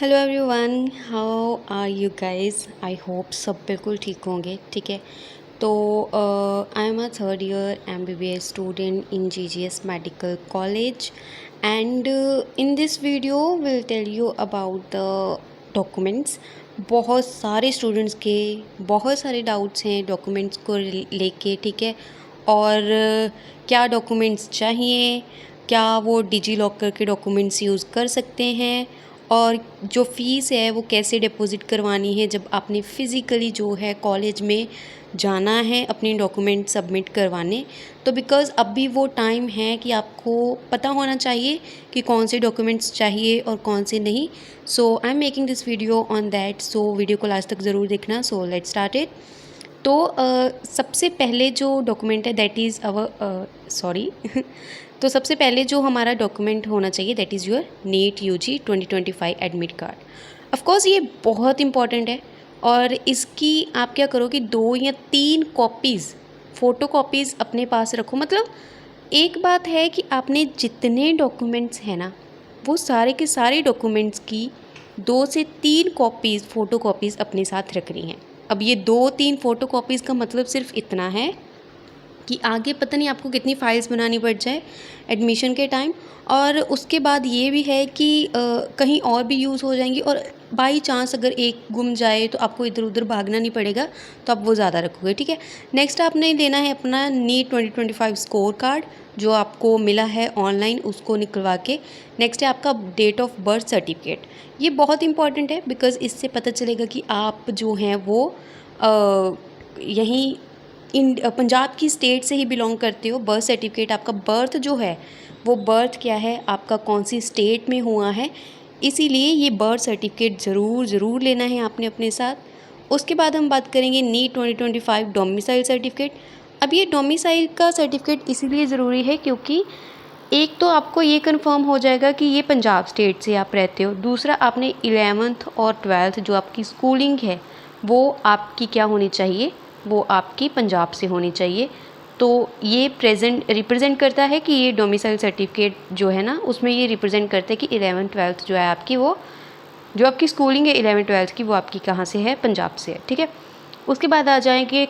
Hello everyone, how are you guys. I hope सब बिल्कुल ठीक होंगे। ठीक है, तो I am a third year MBBS student in GGS medical college and in this video will tell you about the documents. बहुत सारे students के बहुत सारे डाउट्स हैं डॉक्यूमेंट्स को लेके। ठीक है, और क्या डॉक्यूमेंट्स चाहिए, क्या वो डिजी लॉकर के डॉक्यूमेंट्स यूज़ कर सकते हैं, और जो फ़ीस है वो कैसे डिपॉज़िट करवानी है जब आपने फ़िज़िकली जो है कॉलेज में जाना है अपने डॉक्यूमेंट सबमिट करवाने। तो बिकॉज़ अभी वो टाइम है कि आपको पता होना चाहिए कि कौन से डॉक्यूमेंट्स चाहिए और कौन से नहीं। So I am making this video on that, so video को लास्ट तक ज़रूर देखना। So let's start it. तो सबसे पहले जो डॉक्यूमेंट है दैट इज़ अवर सॉरी तो सबसे पहले जो हमारा डॉक्यूमेंट होना चाहिए that is your NEET UG 2025 admit card. Of course ये बहुत इंपॉर्टेंट है और इसकी आप क्या करो कि 2 या 3 कॉपीज़ फ़ोटो कॉपीज़ अपने पास रखो। मतलब एक बात है कि आपने जितने डॉक्यूमेंट्स हैं ना वो सारे के सारे डॉक्यूमेंट्स की 2 से 3 कॉपीज़ फ़ोटो कॉपीज़ अपने साथ रखनी है। अब ये 2-3 फ़ोटो कॉपीज़ का मतलब सिर्फ इतना है कि आगे पता नहीं आपको कितनी फ़ाइल्स बनानी पड़ जाए एडमिशन के टाइम। और उसके बाद ये भी है कि कहीं और भी यूज़ हो जाएंगी और बाई चांस अगर एक गुम जाए तो आपको इधर उधर भागना नहीं पड़ेगा, तो आप वो ज़्यादा रखोगे। ठीक है, नेक्स्ट आपने देना है अपना नीट 2025 स्कोर कार्ड जो आपको मिला है ऑनलाइन, उसको निकलवा के। नेक्स्ट है आपका डेट ऑफ बर्थ सर्टिफिकेट। ये बहुत इंपॉर्टेंट है बिकॉज़ इससे पता चलेगा कि आप जो हैं वो यहीं पंजाब की स्टेट से ही बिलोंग करते हो। बर्थ सर्टिफिकेट, आपका बर्थ जो है वो बर्थ क्या है, आपका कौन सी स्टेट में हुआ है, इसीलिए ये बर्थ सर्टिफिकेट ज़रूर लेना है आपने अपने साथ। उसके बाद हम बात करेंगे नीट 2025 डोमिसाइल सर्टिफिकेट। अब ये डोमिसाइल का सर्टिफिकेट इसीलिए ज़रूरी है क्योंकि एक तो आपको ये कंफर्म हो जाएगा कि ये पंजाब स्टेट से आप रहते हो। दूसरा, आपने 11th और 12th जो आपकी स्कूलिंग है वो आपकी क्या होनी चाहिए, वो आपकी पंजाब से होनी चाहिए। तो ये रिप्रेजेंट करता है कि ये डोमिसाइल सर्टिफिकेट जो है ना उसमें ये रिप्रेजेंट करता है कि 11th-12th जो है आपकी, वो जो आपकी स्कूलिंग है 11th-12th की, वो आपकी कहाँ से है, पंजाब से है। ठीक है, उसके बाद आ जाएंगे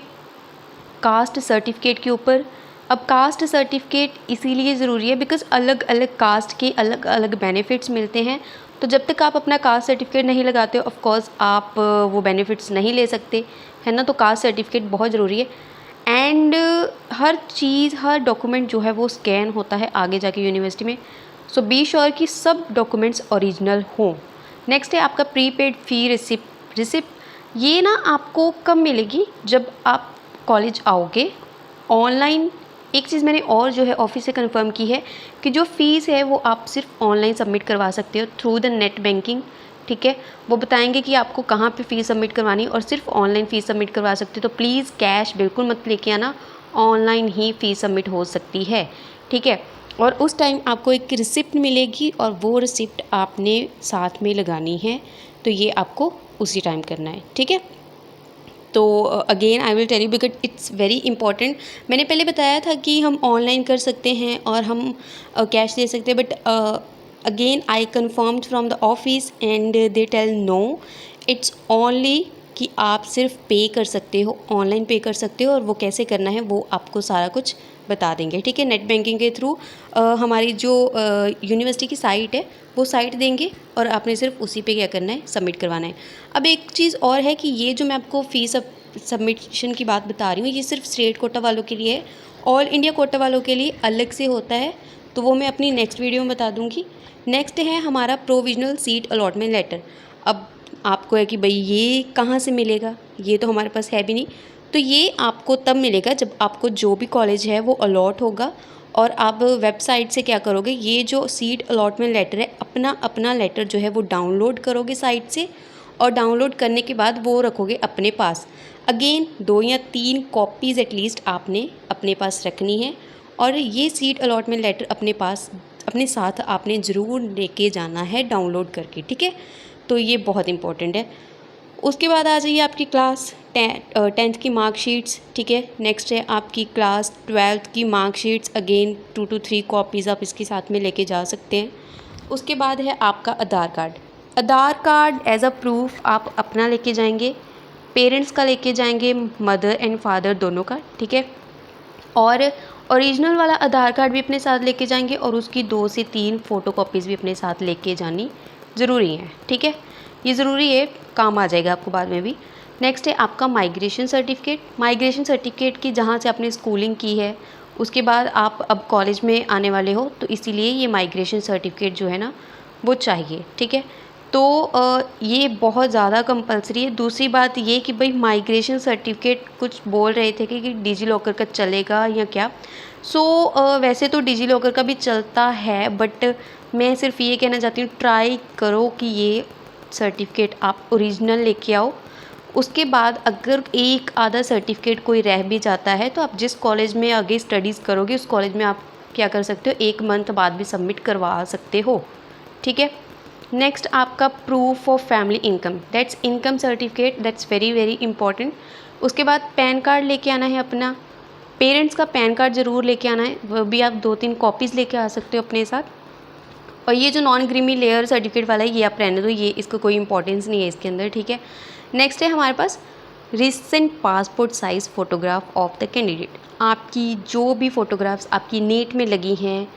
कास्ट सर्टिफिकेट के ऊपर। अब कास्ट सर्टिफिकेट इसीलिए ज़रूरी है बिकॉज़ अलग अलग कास्ट के अलग अलग बेनिफिट्स मिलते हैं। तो जब तक आप अपना कास्ट सर्टिफिकेट नहीं लगाते हो ऑफ कोर्स आप वो बेनिफिट्स नहीं ले सकते, है ना। तो कास्ट सर्टिफिकेट बहुत ज़रूरी है and her cheese, her document जो है वो स्कैन होता है आगे जाके यूनिवर्सिटी में। सो बी श्योर कि सब डॉक्यूमेंट्स ओरिजिनल हों। नेक्स्ट है आपका प्रीपेड फ़ी रिसिप्ट। ये ना आपको कब मिलेगी, जब आप कॉलेज आओगे ऑनलाइन। एक चीज़ मैंने और जो है ऑफिस से कंफर्म की है कि जो फ़ीस है वो आप सिर्फ ऑनलाइन सबमिट करवा सकते हो थ्रू द नेट बैंकिंग। ठीक है, वो बताएंगे कि आपको कहाँ पे फ़ीस सबमिट करवानी और सिर्फ ऑनलाइन फ़ीस सबमिट करवा सकते हो। तो प्लीज़ कैश बिल्कुल मत लेके आना, ऑनलाइन ही फ़ीस सबमिट हो सकती है। ठीक है, और उस टाइम आपको एक रिसिप्ट मिलेगी और वो रिसिप्ट आपने साथ में लगानी है। तो ये आपको उसी टाइम करना है। ठीक है, तो again I will tell you because it's very important. मैंने पहले बताया था कि हम ऑनलाइन कर सकते हैं और हम कैश दे सकते हैं, but again I confirmed from the office and they tell no, it's only कि आप सिर्फ पे कर सकते हो, ऑनलाइन पे कर सकते हो, और वो कैसे करना है वो आपको सारा कुछ बता देंगे। ठीक है, नेट बैंकिंग के थ्रू हमारी जो यूनिवर्सिटी की साइट है वो साइट देंगे और आपने सिर्फ उसी पे क्या करना है, सबमिट करवाना है। अब एक चीज़ और है कि ये जो मैं आपको फ़ीस सबमिशन की बात बता रही हूँ ये सिर्फ स्टेट कोटा वालों के लिए है, ऑल इंडिया कोटा वालों के लिए अलग से होता है, तो वो मैं अपनी नेक्स्ट वीडियो में बता दूँगी। नेक्स्ट है हमारा प्रोविजनल सीट अलॉटमेंट लेटर। अब आपको है कि भाई ये कहाँ से मिलेगा, ये तो हमारे पास है भी नहीं। तो ये आपको तब मिलेगा जब आपको जो भी कॉलेज है वो अलॉट होगा और आप वेबसाइट से क्या करोगे, ये जो सीट अलॉटमेंट लेटर है अपना अपना लेटर जो है वो डाउनलोड करोगे साइट से, और डाउनलोड करने के बाद वो रखोगे अपने पास। अगेन 2 या 3 कॉपीज़ एटलीस्ट आपने अपने पास रखनी है और ये सीट अलॉटमेंट लेटर अपने पास अपने साथ आपने ज़रूर लेके जाना है डाउनलोड करके। ठीक है, तो ये बहुत इंपॉर्टेंट है। उसके बाद आ जाइए आपकी क्लास 10th की मार्कशीट्स। ठीक है, नेक्स्ट है आपकी क्लास 12th की मार्कशीट्स। अगेन 2 to 3 कॉपीज़ आप इसके साथ में लेके जा सकते हैं। उसके बाद है आपका Aadhaar card. Aadhaar card as a proof आप अपना लेके जाएंगे, पेरेंट्स का लेके जाएंगे, मदर एंड फादर दोनों का, ठीक है। और ओरिजिनल वाला आधार कार्ड भी अपने साथ लेके जाएंगे और उसकी 2 से 3 फ़ोटोकॉपीज़ भी अपने साथ लेके जानी ज़रूरी है, ठीक है। ये ज़रूरी है, काम आ जाएगा आपको बाद में भी। नेक्स्ट है आपका माइग्रेशन सर्टिफिकेट। माइग्रेशन सर्टिफिकेट की जहाँ से आपने स्कूलिंग की है उसके बाद आप अब कॉलेज में आने वाले हो, तो इसीलिए ये माइग्रेशन सर्टिफिकेट जो है ना वो चाहिए, ठीक है। तो ये बहुत ज़्यादा कंपलसरी है। दूसरी बात ये कि भाई माइग्रेशन सर्टिफिकेट कुछ बोल रहे थे कि डिजी लॉकर का चलेगा या क्या। वैसे तो डिजी लॉकर का भी चलता है, बट मैं सिर्फ ये कहना चाहती हूँ ट्राई करो कि ये सर्टिफिकेट आप ओरिजिनल लेके आओ। उसके बाद अगर एक आधा सर्टिफिकेट कोई रह भी जाता है तो आप जिस कॉलेज में आगे स्टडीज़ करोगे उस कॉलेज में आप क्या कर सकते हो, 1 मंथ बाद भी सबमिट करवा सकते हो, ठीक है। नेक्स्ट आपका proof of family income, that's income certificate, that's very very important. उसके बाद पैन कार्ड लेके आना है अपना, पेरेंट्स का पैन कार्ड ज़रूर लेके आना है, वो भी आप 2-3 कॉपीज़ लेके आ सकते हो अपने साथ। और ये जो नॉन क्रीमी लेयर सर्टिफिकेट वाला है ये आप रहने दो, ये इसका कोई इंपॉर्टेंस नहीं है इसके अंदर, ठीक है। नेक्स्ट है हमारे पास recent passport size photograph of the candidate. आपकी जो भी फ़ोटोग्राफ्स आपकी नेट में लगी हैं,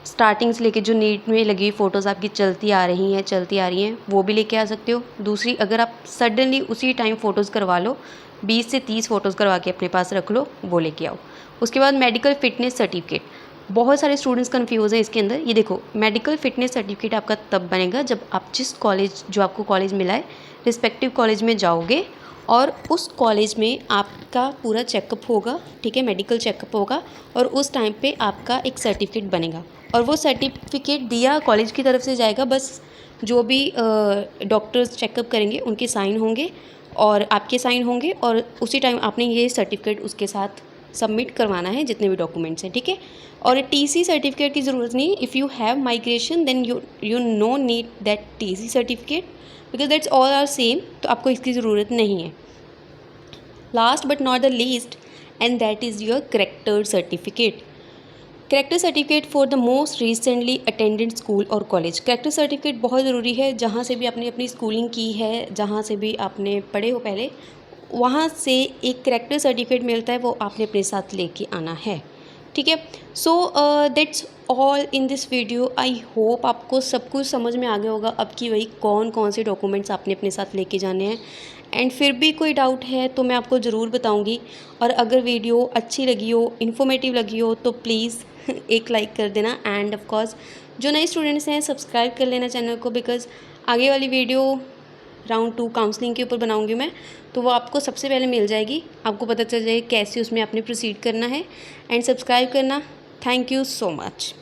स्टार्टिंग से लेके जो नेट में लगी हुई फ़ोटोज़ आपकी चलती आ रही हैं वो भी लेके आ सकते हो। दूसरी, अगर आप सडनली उसी टाइम फ़ोटोज़ करवा लो, 20 से 30 फ़ोटोज़ करवा के अपने पास रख लो, वो लेके आओ। उसके बाद मेडिकल फ़िटनेस सर्टिफिकेट, बहुत सारे स्टूडेंट्स कन्फ्यूज़ हैं इसके अंदर। ये देखो, मेडिकल फ़िटनेस सर्टिफिकेट आपका तब बनेगा जब आप जिस कॉलेज, जो आपको कॉलेज मिला है, रिस्पेक्टिव कॉलेज में जाओगे और उस कॉलेज में आपका पूरा चेकअप होगा, ठीक है, मेडिकल चेकअप होगा और उस टाइम पे आपका एक सर्टिफिकेट बनेगा और वो सर्टिफिकेट दिया कॉलेज की तरफ से जाएगा। बस जो भी डॉक्टर्स चेकअप करेंगे उनके साइन होंगे और आपके साइन होंगे और उसी टाइम आपने ये सर्टिफिकेट उसके साथ सबमिट करवाना है, जितने भी डॉक्यूमेंट्स हैं, ठीक है। और टीसी सर्टिफिकेट की ज़रूरत नहीं, if you have migration then you no need that TC certificate because that's all are same, तो आपको इसकी ज़रूरत नहीं है। Last but not the least and that is your character certificate. Character certificate for the most recently attended school और college. Character certificate बहुत ज़रूरी है, जहाँ से भी आपने अपनी स्कूलिंग की है, जहाँ से भी आपने पढ़े हो पहले, वहाँ से एक करेक्टर सर्टिफिकेट मिलता है, वो आपने अपने साथ लेके आना है, ठीक है। So that's all in this video. I hope आपको सब कुछ समझ में आ गया होगा अब कि वही कौन कौन से डॉक्यूमेंट्स आपने अपने साथ लेके जाने हैं। एंड फिर भी कोई डाउट है तो मैं आपको ज़रूर बताऊंगी। और अगर वीडियो अच्छी लगी हो, इन्फॉर्मेटिव लगी हो, तो प्लीज़ एक लाइक कर देना। एंड ऑफ कोर्स जो नए स्टूडेंट्स हैं सब्सक्राइब कर लेना चैनल को, बिकॉज़ आगे वाली वीडियो राउंड 2 काउंसलिंग के ऊपर बनाऊंगी मैं, तो वो आपको सबसे पहले मिल जाएगी, आपको पता चल जाएगा कैसे उसमें आपने प्रोसीड करना है। एंड सब्सक्राइब करना। Thank you so much.